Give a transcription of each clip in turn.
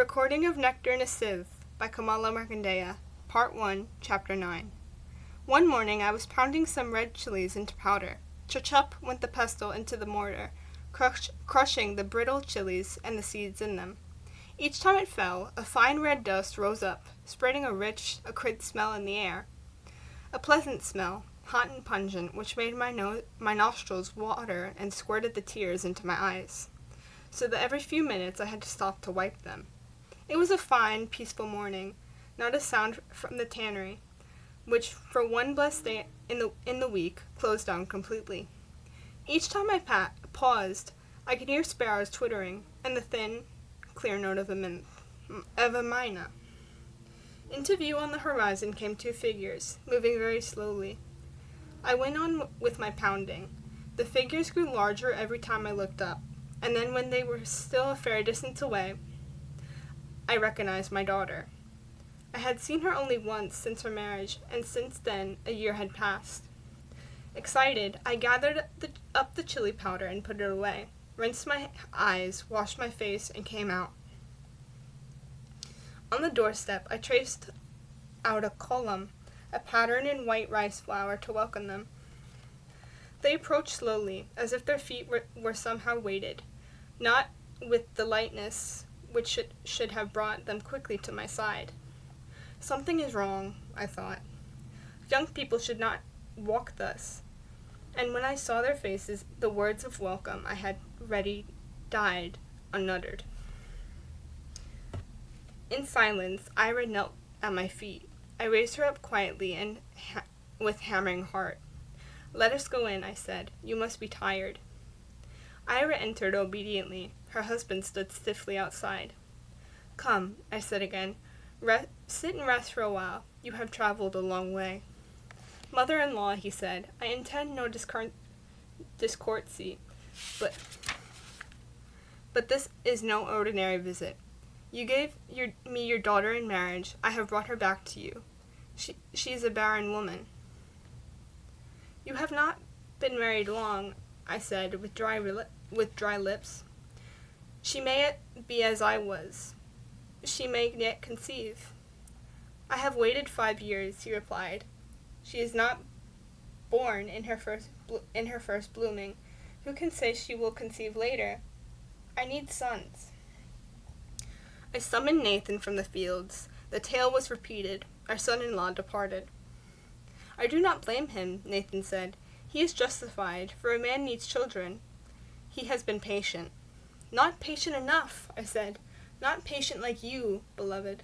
Recording of Nectar and a Sieve by Kamala Markandaya, Part 1, Chapter 9. One morning I was pounding some red chilies into powder. Chup went the pestle into the mortar, crushing the brittle chilies and the seeds in them. Each time it fell, a fine red dust rose up, spreading a rich, acrid smell in the air. A pleasant smell, hot and pungent, which made my nostrils water and squirted the tears into my eyes, so that every few minutes I had to stop to wipe them. It was a fine, peaceful morning, not a sound from the tannery, which for one blessed day in the week closed down completely. Each time I paused, I could hear sparrows twittering and the thin, clear note of a mina. Into view on the horizon came two figures, moving very slowly. I went on with my pounding. The figures grew larger every time I looked up, and then when they were still a fair distance away, I recognized my daughter. I had seen her only once since her marriage, and since then a year had passed. Excited, I gathered up the chili powder and put it away, rinsed my eyes, washed my face, and came out. On the doorstep, I traced out a column, a pattern in white rice flour to welcome them. They approached slowly, as if their feet were somehow weighted, not with the lightness which should have brought them quickly to my side. Something is wrong, I thought. Young people should not walk thus. And when I saw their faces, the words of welcome I had ready died unuttered. In silence, Ira knelt at my feet. I raised her up quietly and with hammering heart. "Let us go in," I said. "You must be tired." Ira entered obediently. Her husband stood stiffly outside. "Come," I said again. "Sit and rest for a while. You have traveled a long way." "Mother-in-law," he said, "I intend no discourtesy, but this is no ordinary visit. You gave me your daughter in marriage. I have brought her back to you. She is a barren woman." "You have not been married long," I said, with dry lips. "She may be as I was. She may yet conceive." "I have waited 5 years," he replied. "She is not born in her first blooming. Who can say she will conceive later? I need sons." I summoned Nathan from the fields. The tale was repeated. Our son-in-law departed. "I do not blame him," Nathan said. "He is justified, for a man needs children. He has been patient." "Not patient enough," I said. "Not patient like you, beloved."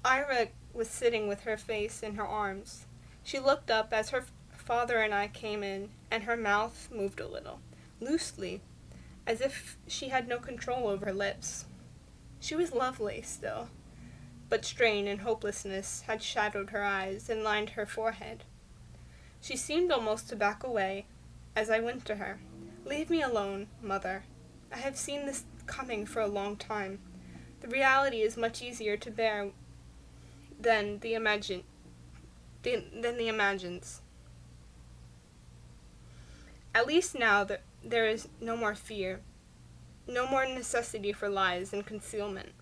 Ira was sitting with her face in her arms. She looked up as her father and I came in, and her mouth moved a little, loosely, as if she had no control over her lips. She was lovely still, but strain and hopelessness had shadowed her eyes and lined her forehead. She seemed almost to back away as I went to her. "Leave me alone, mother. I have seen this coming for a long time. The reality is much easier to bear than the imagines. At least now there is no more fear, no more necessity for lies and concealment."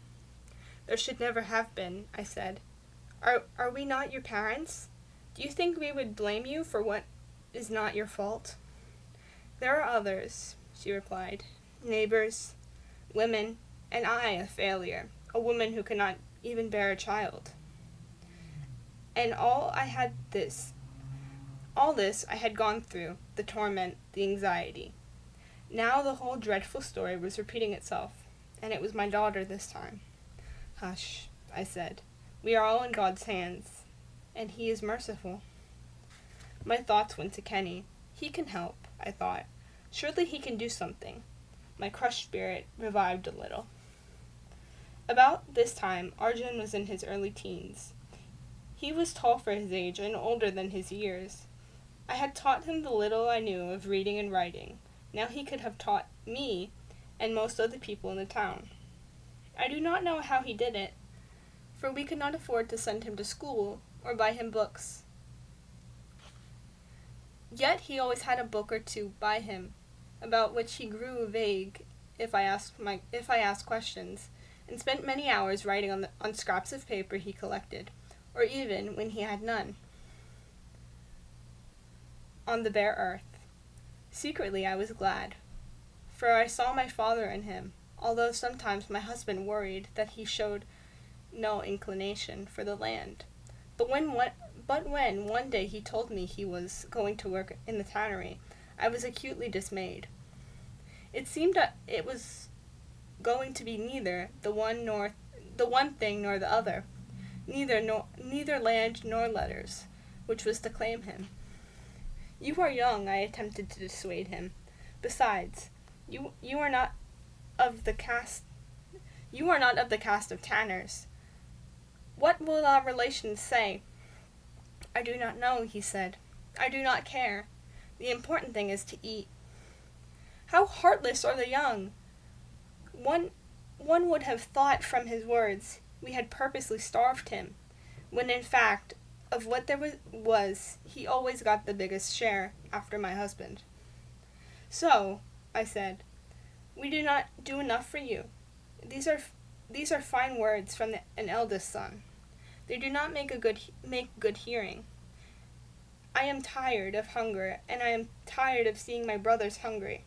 "There should never have been," I said. Are we not your parents? Do you think we would blame you for what is not your fault?" "There are others," she replied. "Neighbors, women, and I, a failure, a woman who cannot even bear a child. And all this I had gone through, the torment, the anxiety. Now the whole dreadful story was repeating itself, and it was my daughter this time." "Hush," I said. "We are all in God's hands, and He is merciful." My thoughts went to Kenny. He can help, I thought. Surely he can do something. My crushed spirit revived a little. About this time, Arjun was in his early teens. He was tall for his age and older than his years. I had taught him the little I knew of reading and writing. Now he could have taught me and most other people in the town. I do not know how he did it, for we could not afford to send him to school or buy him books. Yet he always had a book or two by him, about which he grew vague if I asked questions, and spent many hours writing on scraps of paper he collected, or even, when he had none, on the bare earth. Secretly I was glad, for I saw my father in him, although sometimes my husband worried that he showed no inclination for the land. But when one day he told me he was going to work in the tannery, I was acutely dismayed. It seemed that it was going to be neither the one thing nor the other, neither land nor letters, which was to claim him. You are young, I attempted to dissuade him. Besides, you are not of the caste of tanners. What will our relations say? I do not know, he said. I do not care. The important thing is to eat. How heartless are the young! One would have thought from his words we had purposely starved him, when in fact, of what there was, he always got the biggest share after my husband. So, I said, we do not do enough for you. These are fine words from an eldest son. They do not make good hearing. I am tired of hunger, and I am tired of seeing my brothers hungry.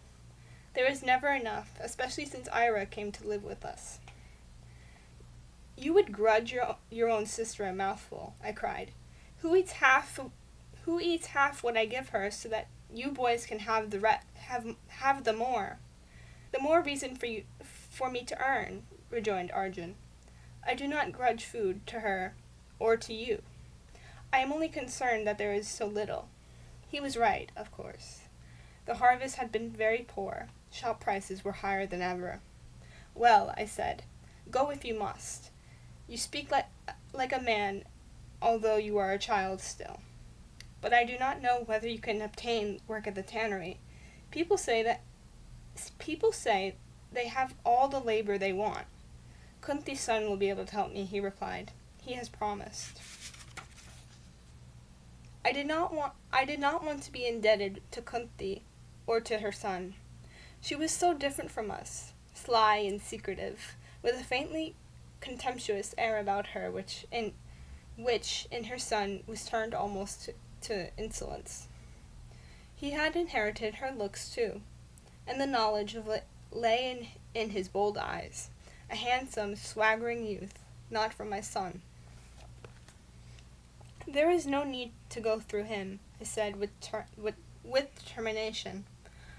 There is never enough, especially since Ira came to live with us. You would grudge your own sister a mouthful, I cried. Who eats half what I give her, so that you boys can have the more? The more reason for me to earn, rejoined Arjun. I do not grudge food to her or to you. I am only concerned that there is so little. He was right, of course. The harvest had been very poor. Shop prices were higher than ever. Well, I said, go if you must. You speak like a man, although you are a child still. But I do not know whether you can obtain work at the tannery. People say they have all the labor they want. Kunti's son will be able to help me, he replied. He has promised. I did not want to be indebted to Kunti or to her son. She was so different from us, sly and secretive, with a faintly contemptuous air about her which in her son was turned almost to insolence. He had inherited her looks too, and the knowledge of it lay in his bold eyes, a handsome, swaggering youth, not from my son. There is no need to go through him, I said with determination.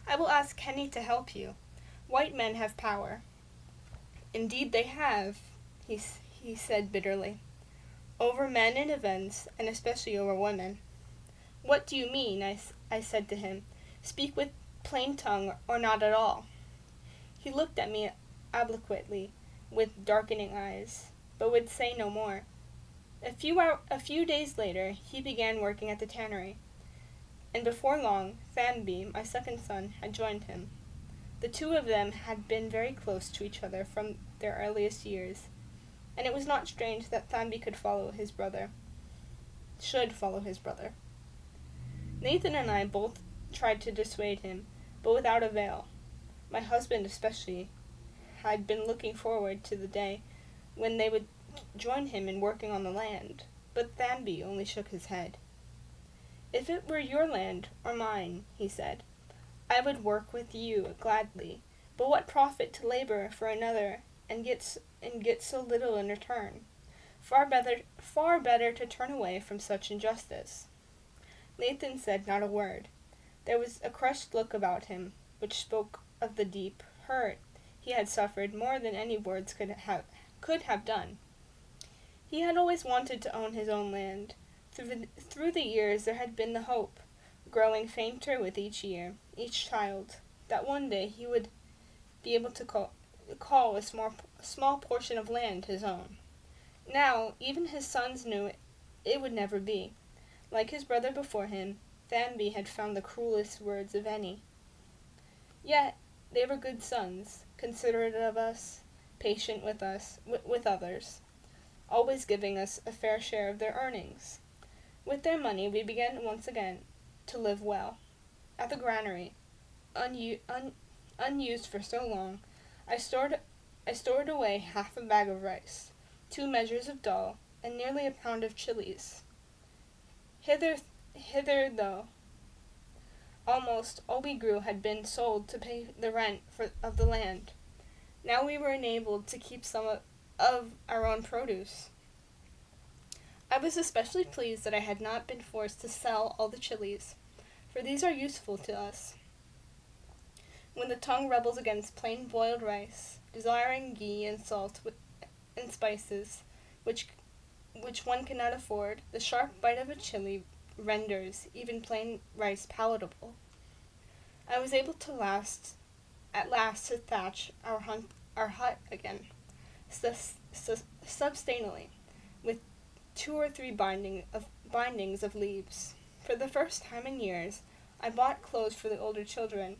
I will ask Kenny to help you. White men have power. Indeed they have, he said bitterly. Over men and events, and especially over women. What do you mean? I said to him. Speak with plain tongue or not at all. He looked at me obliquely, with darkening eyes, but would say no more. A few days later, he began working at the tannery, and before long, Thamby, my second son, had joined him. The two of them had been very close to each other from their earliest years, and it was not strange that Thamby should follow his brother. Nathan and I both tried to dissuade him, but without avail. My husband especially had been looking forward to the day when they would join him in working on the land, but Thamby only shook his head. If it were your land or mine, he said, I would work with you gladly, but what profit to labor for another and get so little in return? Far better to turn away from such injustice. Nathan said not a word. There was a crushed look about him, which spoke of the deep hurt he had suffered more than any words could have done. He had always wanted to own his own land. Through the years there had been the hope, growing fainter with each year, each child, that one day he would be able to call a small portion of land his own. Now, even his sons knew it would never be. Like his brother before him, Thamby had found the cruelest words of any. Yet they were good sons, considerate of us, patient with others, always giving us a fair share of their earnings. With their money we began once again to live well. At the granary, unused for so long, I stored I stored away half a bag of rice, 2 measures of dough, and nearly a pound of chilies. Hither, though, almost all we grew had been sold to pay the rent of the land. Now we were enabled to keep some of our own produce. I was especially pleased that I had not been forced to sell all the chilies, for these are useful to us. When the tongue rebels against plain boiled rice, desiring ghee and salt and spices, which one cannot afford, the sharp bite of a chili renders even plain rice palatable. I was able at last to thatch our hut again, substantially, with 2 or 3 bindings of leaves. For the first time in years, I bought clothes for the older children,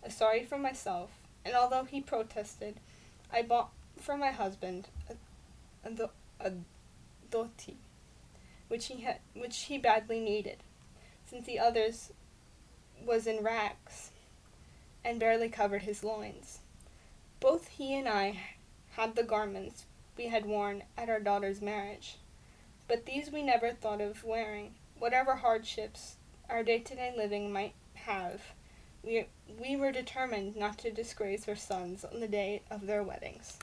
a sari for myself, and although he protested, I bought for my husband a dhoti, which he badly needed, since the other's was in rags and barely covered his loins. Both he and I had the garments we had worn at our daughter's marriage, but these we never thought of wearing. Whatever hardships our day-to-day living might have, we were determined not to disgrace our sons on the day of their weddings.